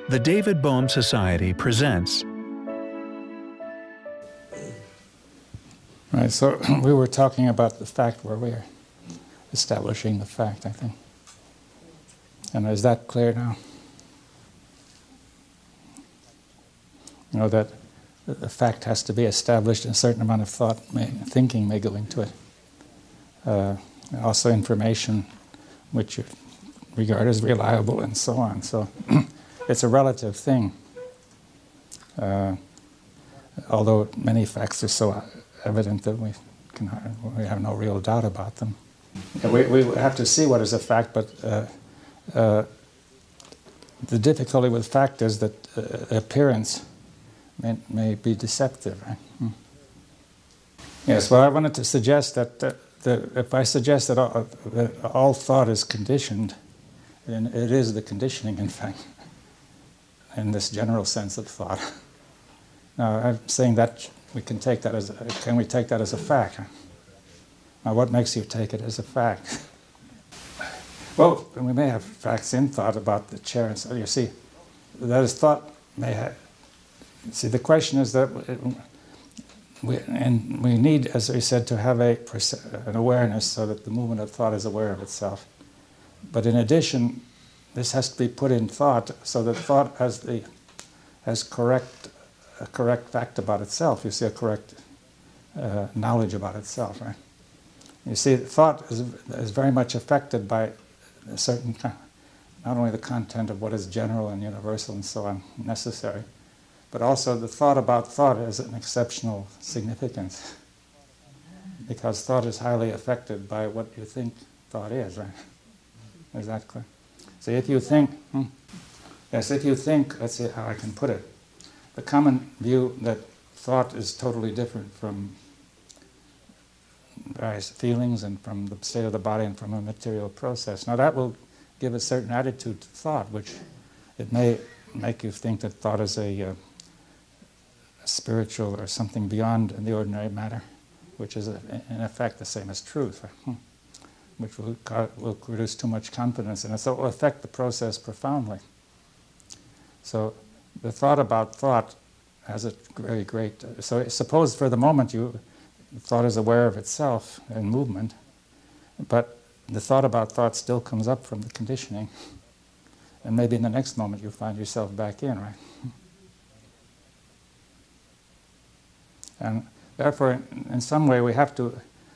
The David Bohm Society presents. Right, so we were talking about the fact where we are establishing the fact, I think. And is that clear now? You know, that the fact has to be established, and a certain amount of thinking may go into it. Also information which you regard as reliable and so on. So it's a relative thing. Although many facts are so evident that we have no real doubt about them. We have to see what is a fact, but the difficulty with fact is that appearance may be deceptive. Right? Yes, well, I wanted to suggest that if I suggest that all thought is conditioned, then it is the conditioning, in fact, in this general sense of thought. Now, I'm saying that we can take that as can we take that as a fact? Now, what makes you take it as a fact? Well, we may have facts in thought about the chair, and so you see, that is thought may have. See, the question is that we need, as we said, to have an awareness so that the movement of thought is aware of itself. But in addition, this has to be put in thought so that thought has a correct fact about itself. You see, a correct knowledge about itself, right? You see, thought is very much affected by a certain, not only the content of what is general and universal and so on, necessary, but also the thought about thought has an exceptional significance, because thought is highly affected by what you think thought is, right? Is that clear? So if you think, let's see how I can put it. The common view that thought is totally different from various feelings and from the state of the body and from a material process. Now that will give a certain attitude to thought, which it may make you think that thought is a spiritual or something beyond the ordinary matter, which is in effect the same as truth, which will produce too much confidence in it. So it will affect the process profoundly. So the thought about thought has a very great... So suppose for the moment thought is aware of itself in movement, but the thought about thought still comes up from the conditioning, and maybe in the next moment you find yourself back in, right? And therefore, in some way,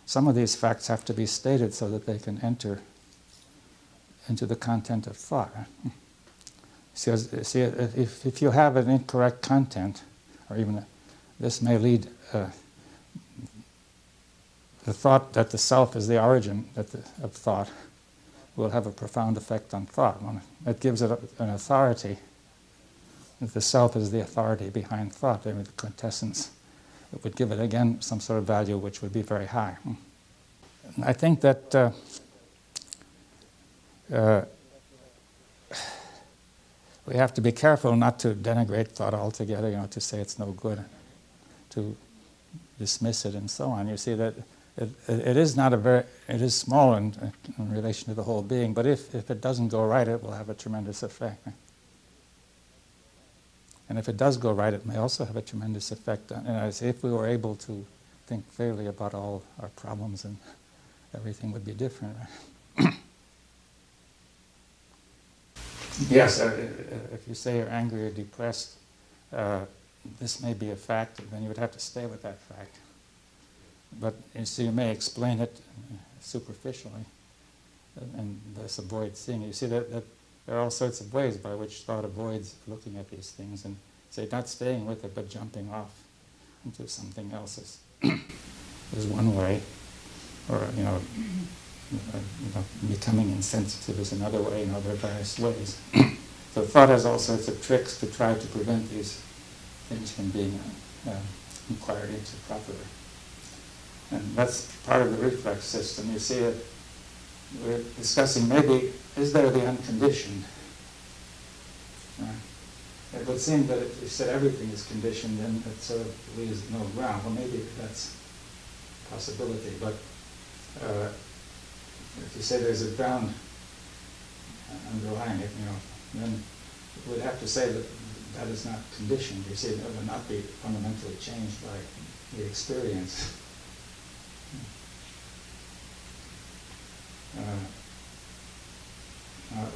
some of these facts have to be stated so that they can enter into the content of thought. Right? See, if you have an incorrect content, or even this may lead the thought that the self is the origin of thought will have a profound effect on thought. It gives it an authority. If the self is the authority behind thought, the quintessence, it would give it again some sort of value which would be very high. I think that we have to be careful not to denigrate thought altogether, to say it's no good, to dismiss it and so on. You see that it is small in relation to the whole being, but if it doesn't go right, it will have a tremendous effect. Right? And if it does go right, it may also have a tremendous effect on, if we were able to think clearly about all our problems, and everything would be different. Right? Yes, if you say you're angry or depressed, this may be a fact, then you would have to stay with that fact. But so you may explain it superficially and thus avoid seeing it. You see that there are all sorts of ways by which thought avoids looking at these things, and say not staying with it but jumping off into something else is one way, or becoming insensitive is another way. There are various ways. So thought has all sorts of tricks to try to prevent these things from being inquired into properly. And that's part of the reflex system. You see it, we're discussing maybe, is there the unconditioned? It would seem that if you said everything is conditioned, then it sort of leaves no ground. Well, maybe that's a possibility, but if you say there's a ground underlying it, then we'd have to say that that is not conditioned. You see, it would not be fundamentally changed by the experience.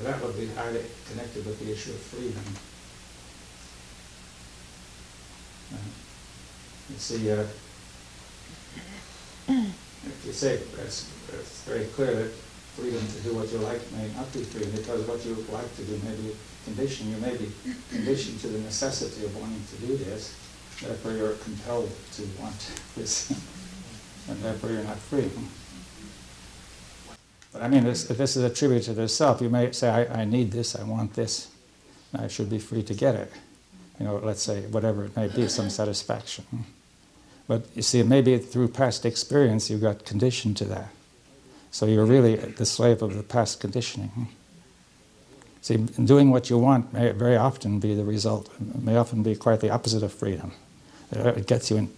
That would be highly connected with the issue of freedom. You see, if you say it's very clear that freedom to do what you like may not be freedom, because what you like to do may be conditioned. You may be conditioned to the necessity of wanting to do this, therefore you're compelled to want this, and therefore you're not free. But I mean, if this is attributed to the self, you may say, I need this, I want this, and I should be free to get it. You know, let's say, whatever it may be, some satisfaction. But you see, maybe through past experience you got conditioned to that. So you're really the slave of the past conditioning. See, doing what you want may very often be the result, may often be quite the opposite of freedom. It gets you in,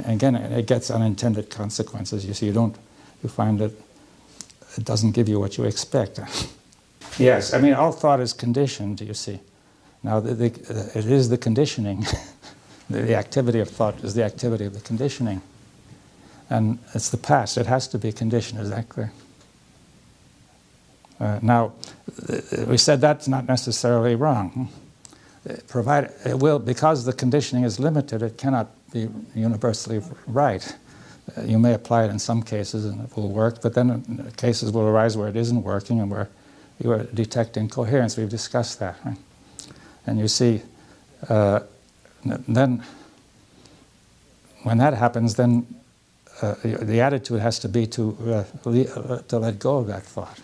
again, it gets unintended consequences. You see, you find that it doesn't give you what you expect. Yes, I mean, all thought is conditioned, you see. Now, it is the conditioning. The activity of thought is the activity of the conditioning. And it's the past. It has to be conditioned. Is that clear? Now, we said that's not necessarily wrong. Provided it will, because the conditioning is limited, it cannot be universally right. You may apply it in some cases and it will work, but then cases will arise where it isn't working and where you are detecting coherence. We've discussed that, right? And you see, then when that happens, then the attitude has to be to let go of that thought.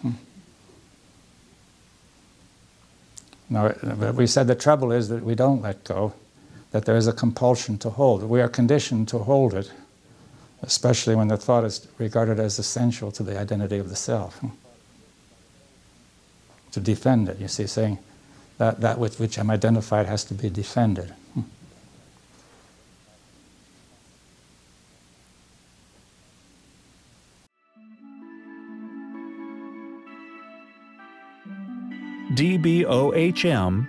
Now, we said the trouble is that we don't let go, that there is a compulsion to hold. We are conditioned to hold it, especially when the thought is regarded as essential to the identity of the self. To defend it, you see, saying that with which I'm identified has to be defended. dbohm.com